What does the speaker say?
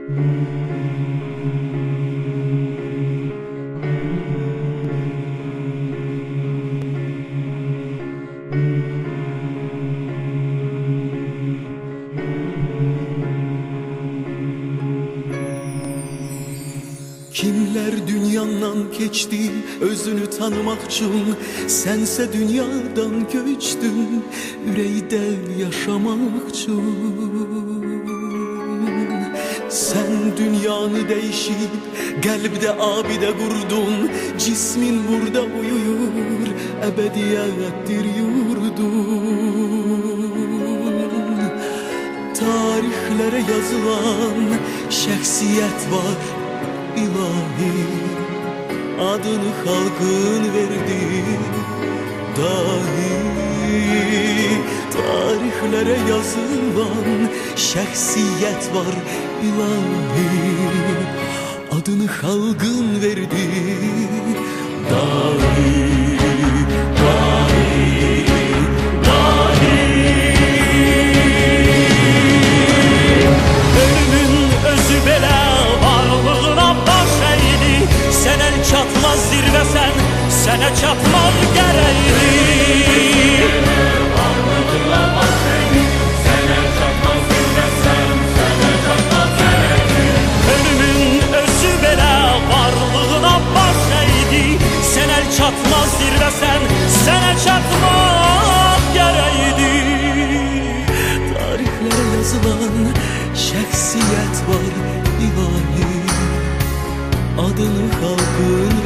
Kimler dünyandan keçti özünü tanımak için, sense dünyadan göçtün üreyde yaşamak için. Sen dünyanı değişip kalbde abide kurdun, cismin burada uyuyor, ebediyettir yurdun. Tarihlere yazılan şəxsiyyət var ilahi, adını halkın verdi dahi. Tarihlere yazılan şəxsiyyət var ilahi, adını halkın verdi dahi. Çatmaz zirvesen, sənə çatmaq gərəkdi. Varlığına baş əydi, sənə çatmaz zirvəsən, sənə çatmaq gərəkdi. Ölümün özü belə varlığına baş əydi, sənə çatmaz zirvəsən, sənə çatmaq gərəkdi. Tarixlərə yazılan şəxsiyyət var ilahi, adını halkın